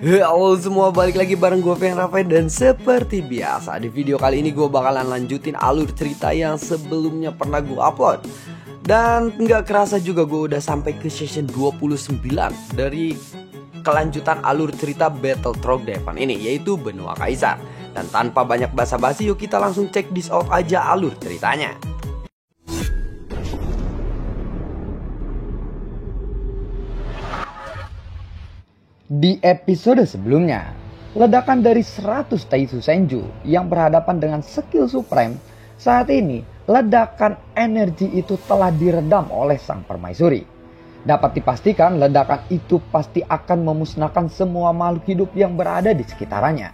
Halo semua, balik lagi bareng gue Fen Rafael. Dan seperti biasa di video kali ini gue bakalan lanjutin alur cerita yang sebelumnya pernah gue upload. Dan nggak kerasa juga gue udah sampai ke session 29 dari kelanjutan alur cerita Battle Trog Devan ini, yaitu Benua Kaisar. Dan tanpa banyak basa-basi, yuk kita langsung check this out aja alur ceritanya. Di episode sebelumnya, ledakan dari 100 Taisu Senju yang berhadapan dengan skill supreme, saat ini ledakan energi itu telah diredam oleh sang permaisuri. Dapat dipastikan ledakan itu pasti akan memusnahkan semua makhluk hidup yang berada di sekitarnya.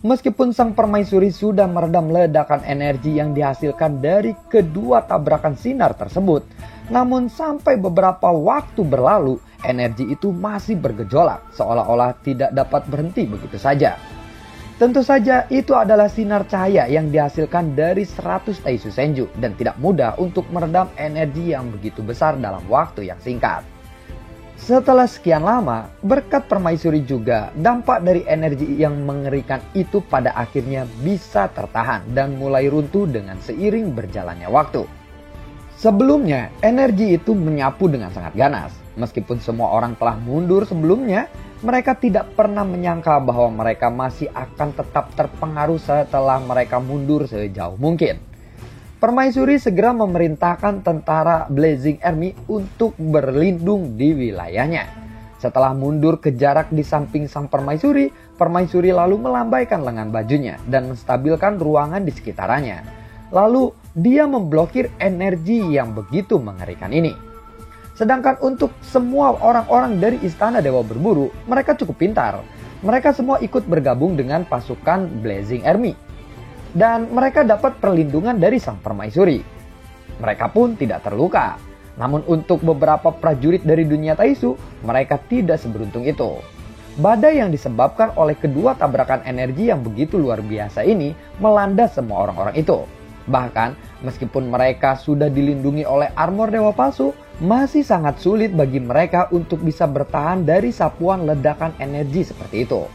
Meskipun sang permaisuri sudah meredam ledakan energi yang dihasilkan dari kedua tabrakan sinar tersebut, namun sampai beberapa waktu berlalu, energi itu masih bergejolak, seolah-olah tidak dapat berhenti begitu saja. Tentu saja itu adalah sinar cahaya yang dihasilkan dari 100 Taisu Senju dan tidak mudah untuk meredam energi yang begitu besar dalam waktu yang singkat. Setelah sekian lama, berkat permaisuri juga, dampak dari energi yang mengerikan itu pada akhirnya bisa tertahan dan mulai runtuh dengan seiring berjalannya waktu. Sebelumnya, energi itu menyapu dengan sangat ganas. Meskipun semua orang telah mundur sebelumnya, mereka tidak pernah menyangka bahwa mereka masih akan tetap terpengaruh setelah mereka mundur sejauh mungkin. Permaisuri segera memerintahkan tentara Blazing Army untuk berlindung di wilayahnya. Setelah mundur ke jarak di samping sang permaisuri, permaisuri lalu melambaikan lengan bajunya dan menstabilkan ruangan di sekitarnya. Lalu dia memblokir energi yang begitu mengerikan ini. Sedangkan untuk semua orang-orang dari Istana Dewa Berburu, mereka cukup pintar. Mereka semua ikut bergabung dengan pasukan Blazing Army. Dan mereka dapat perlindungan dari sang permaisuri. Mereka pun tidak terluka. Namun untuk beberapa prajurit dari dunia Taisu, mereka tidak seberuntung itu. Badai yang disebabkan oleh kedua tabrakan energi yang begitu luar biasa ini melanda semua orang-orang itu. Bahkan meskipun mereka sudah dilindungi oleh armor dewa palsu, masih sangat sulit bagi mereka untuk bisa bertahan dari sapuan ledakan energi seperti itu.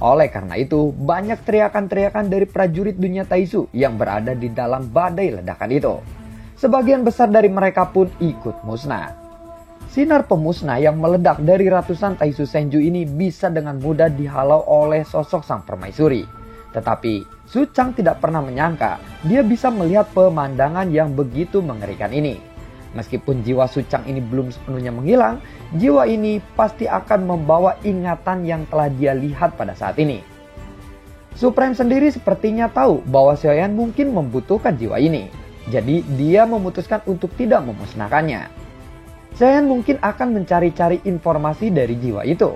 Oleh karena itu, banyak teriakan-teriakan dari prajurit dunia Taisu yang berada di dalam badai ledakan itu. Sebagian besar dari mereka pun ikut musnah. Sinar pemusnah yang meledak dari ratusan Taisu Senju ini bisa dengan mudah dihalau oleh sosok sang permaisuri. Tetapi Su Chang tidak pernah menyangka dia bisa melihat pemandangan yang begitu mengerikan ini. Meskipun jiwa Su Chang ini belum sepenuhnya menghilang, jiwa ini pasti akan membawa ingatan yang telah dia lihat pada saat ini. Supreme sendiri sepertinya tahu bahwa Xiaoyan mungkin membutuhkan jiwa ini. Jadi dia memutuskan untuk tidak memusnahkannya. Xiaoyan mungkin akan mencari-cari informasi dari jiwa itu.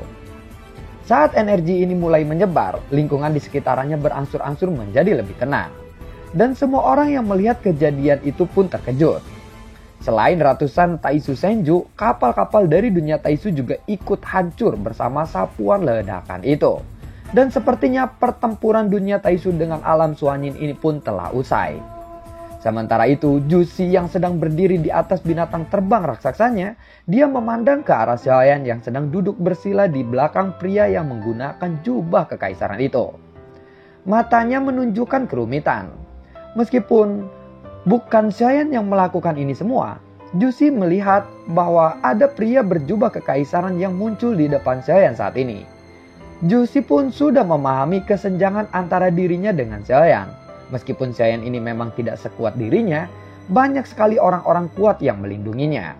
Saat energi ini mulai menyebar, lingkungan di sekitarnya berangsur-angsur menjadi lebih tenang. Dan semua orang yang melihat kejadian itu pun terkejut. Selain ratusan Taisu Senju, kapal-kapal dari dunia Taisu juga ikut hancur bersama sapuan ledakan itu. Dan sepertinya pertempuran dunia Taisu dengan alam Suanin ini pun telah usai. Sementara itu, Jushi yang sedang berdiri di atas binatang terbang raksasanya, dia memandang ke arah Xiaoyan yang sedang duduk bersila di belakang pria yang menggunakan jubah kekaisaran itu. Matanya menunjukkan kerumitan. Meskipun bukan Xiaoyan yang melakukan ini semua, Jushi melihat bahwa ada pria berjubah kekaisaran yang muncul di depan Xiaoyan saat ini. Jushi pun sudah memahami kesenjangan antara dirinya dengan Xiaoyan. Meskipun Xiaoyan ini memang tidak sekuat dirinya, banyak sekali orang-orang kuat yang melindunginya.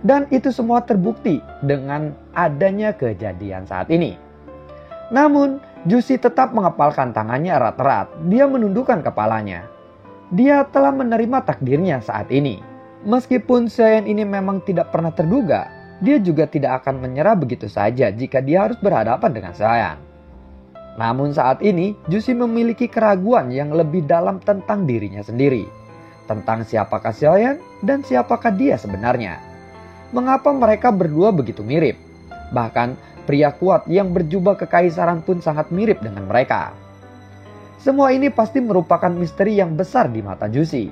Dan itu semua terbukti dengan adanya kejadian saat ini. Namun, Jushi tetap mengepalkan tangannya erat-erat. Dia menundukkan kepalanya. Dia telah menerima takdirnya saat ini. Meskipun Xiaoyan ini memang tidak pernah terduga, dia juga tidak akan menyerah begitu saja jika dia harus berhadapan dengan Xiaoyan. Namun saat ini, Jushi memiliki keraguan yang lebih dalam tentang dirinya sendiri. Tentang siapakah Xiaoyan dan siapakah dia sebenarnya. Mengapa mereka berdua begitu mirip? Bahkan pria kuat yang berjubah kekaisaran pun sangat mirip dengan mereka. Semua ini pasti merupakan misteri yang besar di mata Jushi.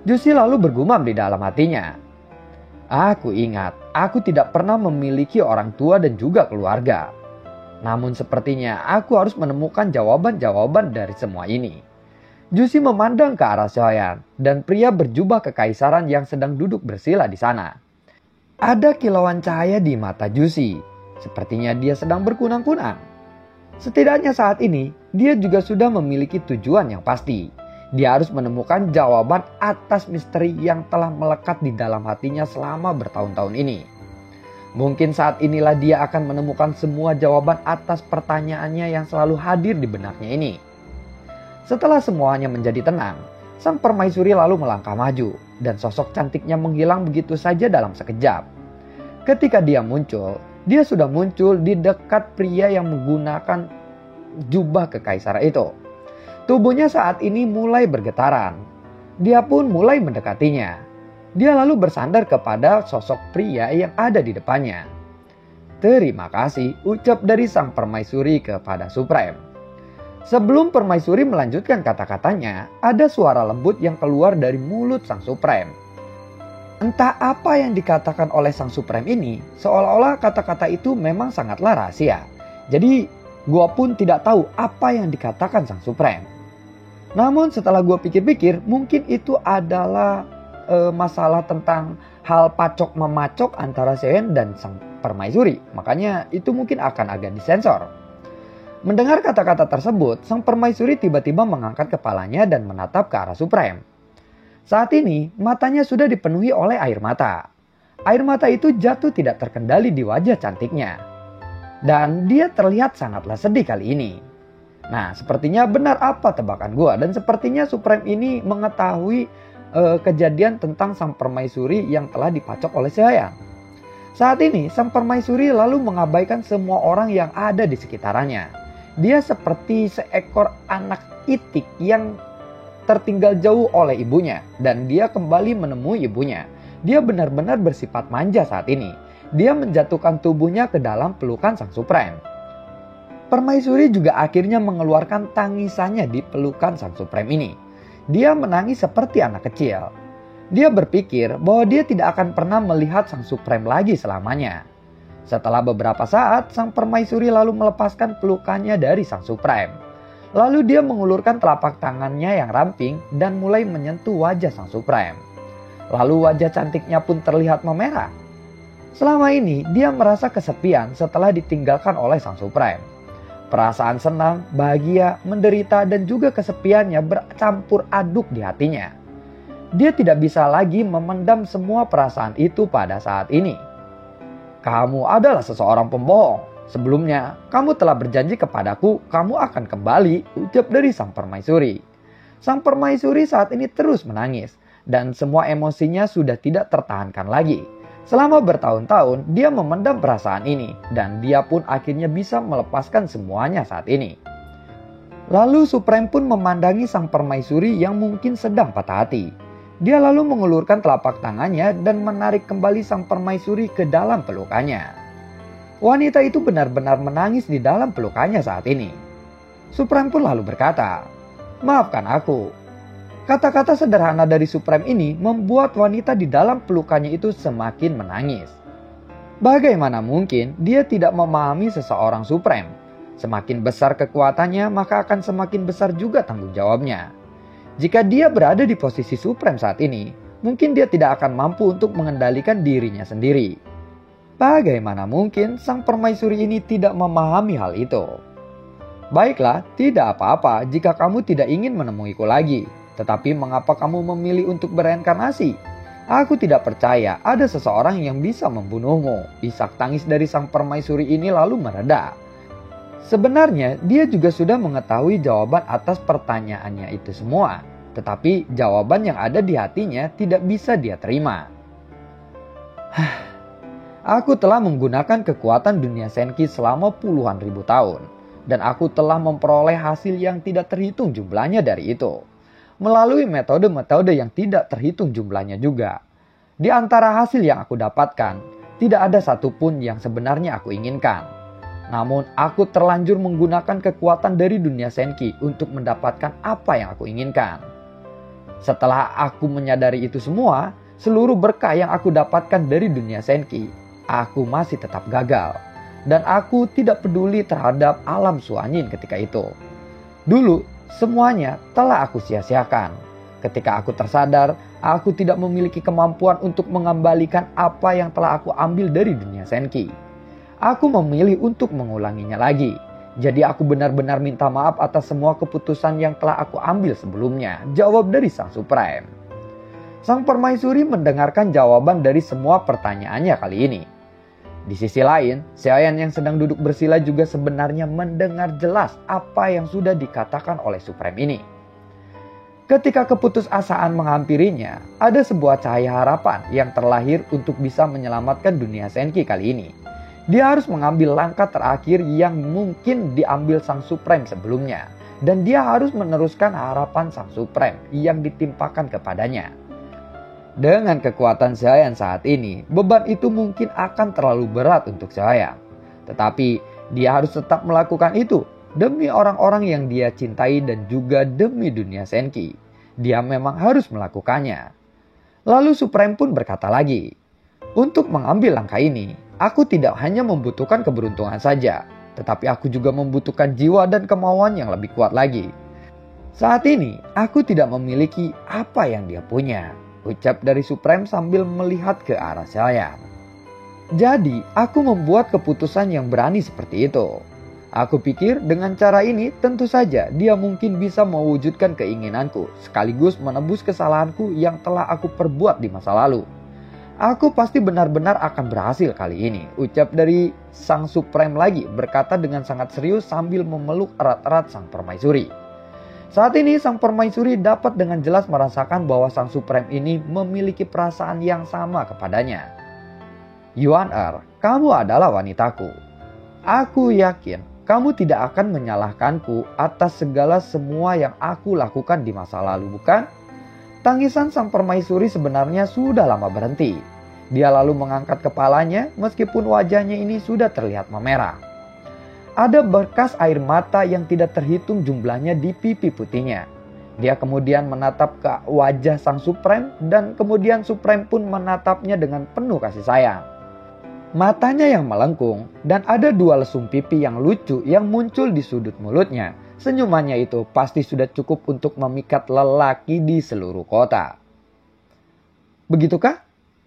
Jushi lalu bergumam di dalam hatinya. Aku ingat, aku tidak pernah memiliki orang tua dan juga keluarga. Namun sepertinya aku harus menemukan jawaban-jawaban dari semua ini. Jusi memandang ke arah Xiaoyan dan pria berjubah kekaisaran yang sedang duduk bersila di sana. Ada kilauan cahaya di mata Jusi, sepertinya dia sedang berkunang-kunang. Setidaknya saat ini, dia juga sudah memiliki tujuan yang pasti. Dia harus menemukan jawaban atas misteri yang telah melekat di dalam hatinya selama bertahun-tahun ini. Mungkin saat inilah dia akan menemukan semua jawaban atas pertanyaannya yang selalu hadir di benaknya ini. Setelah semuanya menjadi tenang, sang permaisuri lalu melangkah maju dan sosok cantiknya menghilang begitu saja dalam sekejap. Ketika dia muncul, dia sudah muncul di dekat pria yang menggunakan jubah kekaisaran itu. Tubuhnya saat ini mulai bergetaran. Dia pun mulai mendekatinya. Dia lalu bersandar kepada sosok pria yang ada di depannya. "Terima kasih," ucap dari sang permaisuri kepada Supreme. Sebelum permaisuri melanjutkan kata-katanya, ada suara lembut yang keluar dari mulut sang Supreme. Entah apa yang dikatakan oleh sang Supreme ini, seolah-olah kata-kata itu memang sangatlah rahasia. Jadi, gua pun tidak tahu apa yang dikatakan sang Supreme. Namun setelah gua pikir-pikir, mungkin itu adalah masalah tentang hal pacok-memacok antara Xiaoyan dan sang permaisuri. Makanya itu mungkin akan agak disensor. Mendengar kata-kata tersebut, sang permaisuri tiba-tiba mengangkat kepalanya dan menatap ke arah Supreme. Saat ini, matanya sudah dipenuhi oleh air mata. Air mata itu jatuh tidak terkendali di wajah cantiknya. Dan dia terlihat sangatlah sedih kali ini. Nah, sepertinya benar apa tebakan gua. Dan sepertinya Supreme ini mengetahui kejadian tentang sang permaisuri yang telah dipacok oleh Xiaoyan. Saat ini, sang permaisuri lalu mengabaikan semua orang yang ada di sekitarnya. Dia seperti seekor anak itik yang tertinggal jauh oleh ibunya. Dan dia kembali menemui ibunya. Dia benar-benar bersifat manja saat ini. Dia menjatuhkan tubuhnya ke dalam pelukan sang Supreme. Permaisuri juga akhirnya mengeluarkan tangisannya di pelukan sang Supreme ini. Dia menangis seperti anak kecil. Dia berpikir bahwa dia tidak akan pernah melihat sang Supreme lagi selamanya. Setelah beberapa saat, sang permaisuri lalu melepaskan pelukannya dari sang Supreme. Lalu dia mengulurkan telapak tangannya yang ramping dan mulai menyentuh wajah sang Supreme. Lalu wajah cantiknya pun terlihat memerah. Selama ini dia merasa kesepian setelah ditinggalkan oleh sang Supreme. Perasaan senang, bahagia, menderita dan juga kesepiannya bercampur aduk di hatinya. Dia tidak bisa lagi memendam semua perasaan itu pada saat ini. "Kamu adalah seseorang pembohong. Sebelumnya, kamu telah berjanji kepadaku kamu akan kembali," ucap dari sang permaisuri. Sang permaisuri saat ini terus menangis dan semua emosinya sudah tidak tertahankan lagi. Selama bertahun-tahun, dia memendam perasaan ini dan dia pun akhirnya bisa melepaskan semuanya saat ini. Lalu Supreme pun memandangi sang permaisuri yang mungkin sedang patah hati. Dia lalu mengulurkan telapak tangannya dan menarik kembali sang permaisuri ke dalam pelukannya. Wanita itu benar-benar menangis di dalam pelukannya saat ini. Supreme pun lalu berkata, "Maafkan aku." Kata-kata sederhana dari Supreme ini membuat wanita di dalam pelukannya itu semakin menangis. Bagaimana mungkin dia tidak memahami seseorang Supreme? Semakin besar kekuatannya, maka akan semakin besar juga tanggung jawabnya. Jika dia berada di posisi Supreme saat ini, mungkin dia tidak akan mampu untuk mengendalikan dirinya sendiri. Bagaimana mungkin sang permaisuri ini tidak memahami hal itu? "Baiklah, tidak apa-apa jika kamu tidak ingin menemuiku lagi. Tetapi mengapa kamu memilih untuk bereinkarnasi? Aku tidak percaya ada seseorang yang bisa membunuhmu." Isak tangis dari sang permaisuri ini lalu mereda. Sebenarnya dia juga sudah mengetahui jawaban atas pertanyaannya itu semua. Tetapi jawaban yang ada di hatinya tidak bisa dia terima. "Aku telah menggunakan kekuatan dunia Senki selama puluhan ribu tahun. Dan aku telah memperoleh hasil yang tidak terhitung jumlahnya dari itu. Melalui metode-metode yang tidak terhitung jumlahnya juga. Di antara hasil yang aku dapatkan, tidak ada satupun yang sebenarnya aku inginkan. Namun aku terlanjur menggunakan kekuatan dari dunia Senki untuk mendapatkan apa yang aku inginkan. Setelah aku menyadari itu semua, seluruh berkah yang aku dapatkan dari dunia Senki, aku masih tetap gagal. dan aku tidak peduli terhadap alam Suanyin ketika itu. Dulu, semuanya telah aku sia-siakan. Ketika aku tersadar, aku tidak memiliki kemampuan untuk mengembalikan apa yang telah aku ambil dari dunia Senki. Aku memilih untuk mengulanginya lagi. Jadi aku benar-benar minta maaf atas semua keputusan yang telah aku ambil sebelumnya, jawab dari Sang Supreme. Sang Permaisuri mendengarkan jawaban dari semua pertanyaannya kali ini. Di sisi lain, Xiaoyan yang sedang duduk bersila juga sebenarnya mendengar jelas apa yang sudah dikatakan oleh Supreme ini. Ketika keputusasaan menghampirinya, ada sebuah cahaya harapan yang terlahir untuk bisa menyelamatkan dunia Senki kali ini. Dia harus mengambil langkah terakhir yang mungkin diambil Sang Supreme sebelumnya. Dan dia harus meneruskan harapan Sang Supreme yang ditimpakan kepadanya. Dengan kekuatan Xiaoyan saat ini, beban itu mungkin akan terlalu berat untuk Xiaoyan. Tetapi dia harus tetap melakukan itu demi orang-orang yang dia cintai dan juga demi dunia Senki. Dia memang harus melakukannya. Lalu Supreme pun berkata lagi, untuk mengambil langkah ini, aku tidak hanya membutuhkan keberuntungan saja, tetapi aku juga membutuhkan jiwa dan kemauan yang lebih kuat lagi. Saat ini, aku tidak memiliki apa yang dia punya, ucap dari Supreme sambil melihat ke arah Xiaoyan. Jadi, aku membuat keputusan yang berani seperti itu. Aku pikir dengan cara ini tentu saja dia mungkin bisa mewujudkan keinginanku sekaligus menebus kesalahanku yang telah aku perbuat di masa lalu. Aku pasti benar-benar akan berhasil kali ini, ucap dari Sang Supreme lagi berkata dengan sangat serius sambil memeluk erat-erat Sang Permaisuri. Saat ini Sang Permaisuri dapat dengan jelas merasakan bahwa Sang Supreme ini memiliki perasaan yang sama kepadanya. Yuan kamu adalah wanitaku. Aku yakin kamu tidak akan menyalahkanku atas segala semua yang aku lakukan di masa lalu, bukan? Tangisan Sang Permaisuri sebenarnya sudah lama berhenti. Dia lalu mengangkat kepalanya meskipun wajahnya ini sudah terlihat memerah. Ada berkas air mata yang tidak terhitung jumlahnya di pipi putihnya. Dia kemudian menatap ke wajah Sang Supreme dan kemudian Supreme pun menatapnya dengan penuh kasih sayang. Matanya yang melengkung dan ada dua lesung pipi yang lucu yang muncul di sudut mulutnya. Senyumannya itu pasti sudah cukup untuk memikat lelaki di seluruh kota. Begitukah?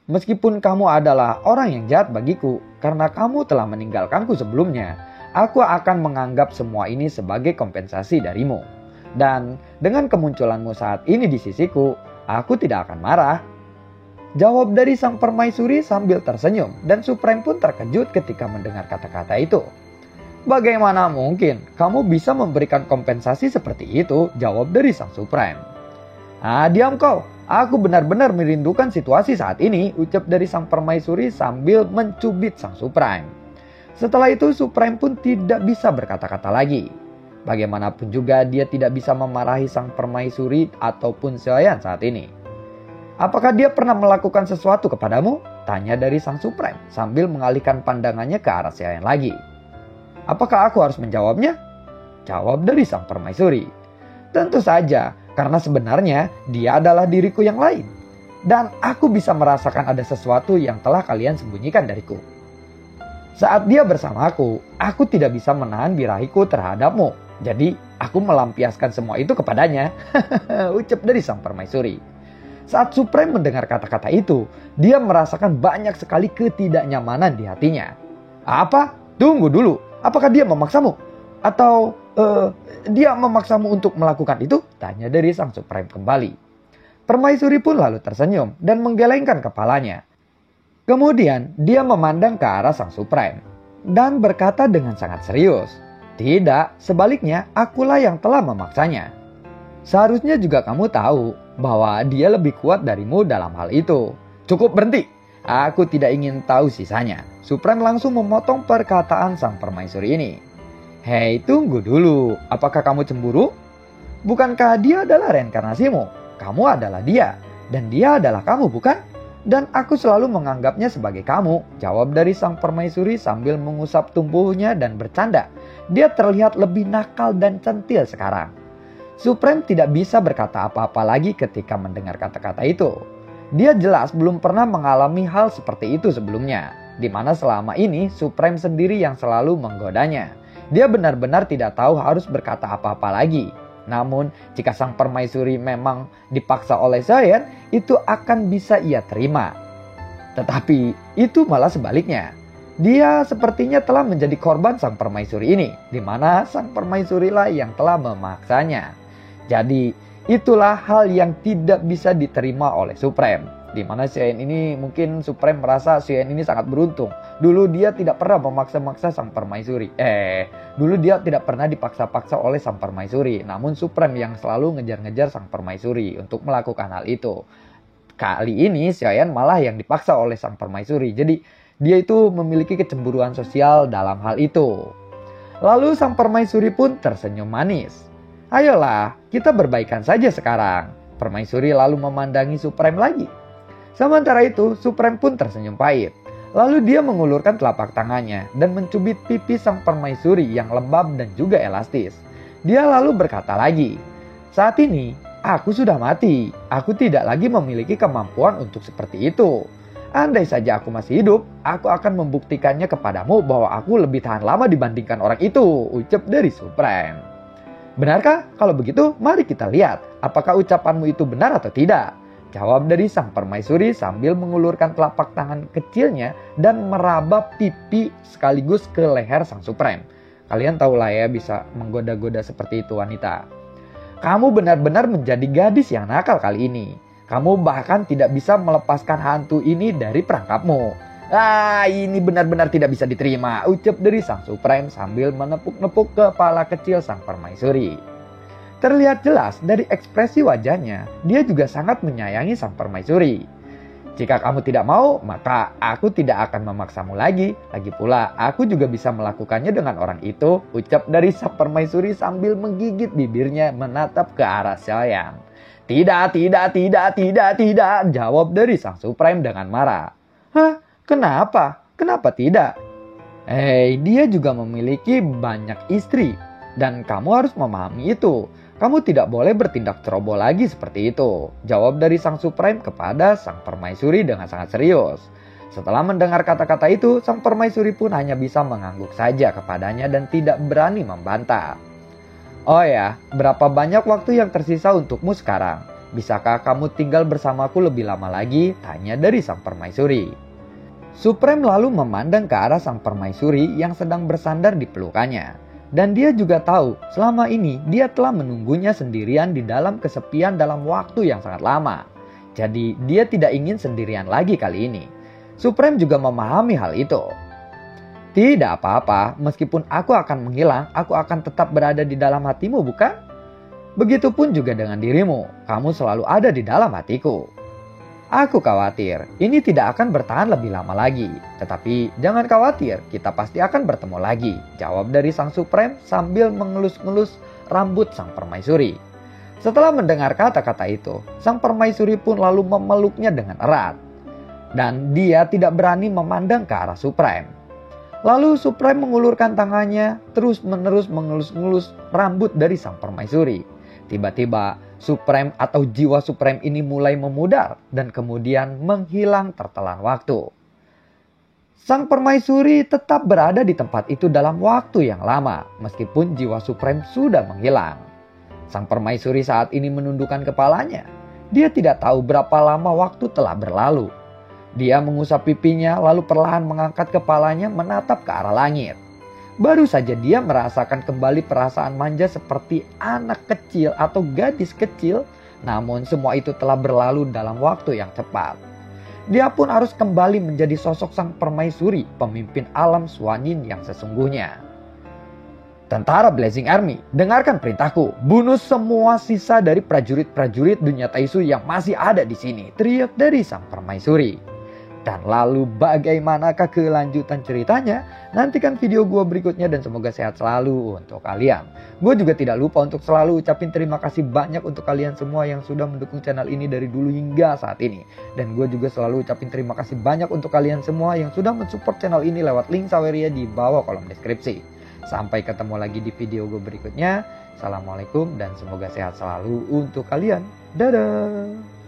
Meskipun kamu adalah orang yang jahat bagiku karena kamu telah meninggalkanku sebelumnya, aku akan menganggap semua ini sebagai kompensasi darimu. Dan dengan kemunculanmu saat ini di sisiku, aku tidak akan marah. Jawab dari Sang Permaisuri sambil tersenyum dan Supreme pun terkejut ketika mendengar kata-kata itu. Bagaimana mungkin kamu bisa memberikan kompensasi seperti itu? Jawab dari Sang Supreme. Diam kau, aku benar-benar merindukan situasi saat ini, ucap dari Sang Permaisuri sambil mencubit Sang Supreme. Setelah itu Supreme pun tidak bisa berkata-kata lagi. Bagaimanapun juga dia tidak bisa memarahi Sang Permaisuri ataupun Xiaoyan saat ini. Apakah dia pernah melakukan sesuatu kepadamu? Tanya dari Sang Supreme sambil mengalihkan pandangannya ke arah Xiaoyan lagi. Apakah aku harus menjawabnya? Jawab dari Sang Permaisuri. Tentu saja, karena sebenarnya dia adalah diriku yang lain. Dan aku bisa merasakan ada sesuatu yang telah kalian sembunyikan dariku. Saat dia bersama aku tidak bisa menahan birahiku terhadapmu. Jadi aku melampiaskan semua itu kepadanya. Ucap dari Sang Permaisuri. Saat Supreme mendengar kata-kata itu, dia merasakan banyak sekali ketidaknyamanan di hatinya. Apa? Tunggu dulu. Apakah dia memaksamu? Atau dia memaksamu untuk melakukan itu? Tanya dari Sang Supreme kembali. Permaisuri pun lalu tersenyum dan menggelengkan kepalanya. Kemudian dia memandang ke arah Sang Supreme dan berkata dengan sangat serius. Tidak, sebaliknya akulah yang telah memaksanya. Seharusnya juga kamu tahu bahwa dia lebih kuat darimu dalam hal itu. Cukup berhenti. Aku tidak ingin tahu sisanya. Supreme langsung memotong perkataan Sang Permaisuri ini. Hei, tunggu dulu. Apakah kamu cemburu? Bukankah dia adalah reinkarnasimu? Kamu adalah dia. Dan dia adalah kamu, bukan? Dan aku selalu menganggapnya sebagai kamu. Jawab dari Sang Permaisuri sambil mengusap tubuhnya dan bercanda. Dia terlihat lebih nakal dan centil sekarang. Supreme tidak bisa berkata apa-apa lagi ketika mendengar kata-kata itu. Dia jelas belum pernah mengalami hal seperti itu sebelumnya. Dimana selama ini Supreme sendiri yang selalu menggodanya. Dia benar-benar tidak tahu harus berkata apa-apa lagi. Namun jika sang permaisuri memang dipaksa oleh Saiyan, itu akan bisa ia terima. Tetapi itu malah sebaliknya. Dia sepertinya telah menjadi korban sang permaisuri ini, di mana sang permaisurilah yang telah memaksanya. Jadi itulah hal yang tidak bisa diterima oleh Supreme. Di mana Saiyan ini mungkin Supreme merasa Saiyan ini sangat beruntung. Dulu dia tidak pernah memaksa-maksa sang permaisuri. Dulu dia tidak pernah dipaksa-paksa oleh sang permaisuri. Namun Supreme yang selalu ngejar-ngejar sang permaisuri untuk melakukan hal itu. Kali ini Saiyan malah yang dipaksa oleh sang permaisuri. Jadi dia itu memiliki kecemburuan sosial dalam hal itu. Lalu sang permaisuri pun tersenyum manis. Ayolah, kita berbaikan saja sekarang. Permaisuri lalu memandangi Supreme lagi. Sementara itu, Supreme pun tersenyum pahit. Lalu dia mengulurkan telapak tangannya dan mencubit pipi sang permaisuri yang lembab dan juga elastis. Dia lalu berkata lagi, "Saat ini, aku sudah mati. Aku tidak lagi memiliki kemampuan untuk seperti itu. Andai saja aku masih hidup, aku akan membuktikannya kepadamu bahwa aku lebih tahan lama dibandingkan orang itu," ucap dari Supreme. "Benarkah? Kalau begitu, mari kita lihat apakah ucapanmu itu benar atau tidak," jawab dari sang permaisuri sambil mengulurkan telapak tangan kecilnya dan meraba pipi sekaligus ke leher sang Supreme. Kalian tahu lah ya, bisa menggoda-goda seperti itu wanita. "Kamu benar-benar menjadi gadis yang nakal kali ini. Kamu bahkan tidak bisa melepaskan hantu ini dari perangkapmu. Ini benar-benar tidak bisa diterima," ucap dari sang Supreme sambil menepuk-nepuk kepala kecil sang permaisuri. Terlihat jelas dari ekspresi wajahnya, dia juga sangat menyayangi sang permaisuri. "Jika kamu tidak mau, maka aku tidak akan memaksamu lagi. Lagi pula, aku juga bisa melakukannya dengan orang itu," ucap dari sang permaisuri sambil menggigit bibirnya menatap ke arah Saiyan. Tidak, jawab dari sang Supreme dengan marah. "Hah? Kenapa? Kenapa tidak? Dia juga memiliki banyak istri. Dan kamu harus memahami itu. Kamu tidak boleh bertindak ceroboh lagi seperti itu," jawab dari sang Supreme kepada sang permaisuri dengan sangat serius. Setelah mendengar kata-kata itu, sang permaisuri pun hanya bisa mengangguk saja kepadanya dan tidak berani membantah. "Oh ya, berapa banyak waktu yang tersisa untukmu sekarang? Bisakah kamu tinggal bersamaku lebih lama lagi?" tanya dari sang permaisuri. Supreme lalu memandang ke arah sang permaisuri yang sedang bersandar di pelukannya. Dan dia juga tahu selama ini dia telah menunggunya sendirian di dalam kesepian dalam waktu yang sangat lama. Jadi dia tidak ingin sendirian lagi kali ini. Supreme juga memahami hal itu. "Tidak apa-apa, meskipun aku akan menghilang, aku akan tetap berada di dalam hatimu, bukan? Begitupun juga dengan dirimu, kamu selalu ada di dalam hatiku. Aku khawatir, ini tidak akan bertahan lebih lama lagi. Tetapi jangan khawatir, kita pasti akan bertemu lagi," jawab dari sang Supreme sambil mengelus-ngelus rambut sang permaisuri. Setelah mendengar kata-kata itu, sang permaisuri pun lalu memeluknya dengan erat. Dan dia tidak berani memandang ke arah Supreme. Lalu Supreme mengulurkan tangannya terus-menerus mengelus-ngelus rambut dari sang permaisuri. Tiba-tiba Supreme atau jiwa Supreme ini mulai memudar dan kemudian menghilang tertelan waktu. Sang permaisuri tetap berada di tempat itu dalam waktu yang lama meskipun jiwa Supreme sudah menghilang. Sang permaisuri saat ini menundukkan kepalanya. Dia tidak tahu berapa lama waktu telah berlalu. Dia mengusap pipinya lalu perlahan mengangkat kepalanya menatap ke arah langit. Baru saja dia merasakan kembali perasaan manja seperti anak kecil atau gadis kecil. Namun semua itu telah berlalu dalam waktu yang cepat. Dia pun harus kembali menjadi sosok sang permaisuri, pemimpin alam Swanin yang sesungguhnya. "Tentara Blazing Army, dengarkan perintahku. Bunuh semua sisa dari prajurit-prajurit dunia Taisu yang masih ada di sini," teriak dari sang permaisuri. Dan lalu bagaimanakah kelanjutan ceritanya? Nantikan video gue berikutnya dan semoga sehat selalu untuk kalian. Gue juga tidak lupa untuk selalu ucapin terima kasih banyak untuk kalian semua yang sudah mendukung channel ini dari dulu hingga saat ini. Dan gue juga selalu ucapin terima kasih banyak untuk kalian semua yang sudah mensupport channel ini lewat link Saweria di bawah kolom deskripsi. Sampai ketemu lagi di video gue berikutnya. Assalamualaikum dan semoga sehat selalu untuk kalian. Dadah!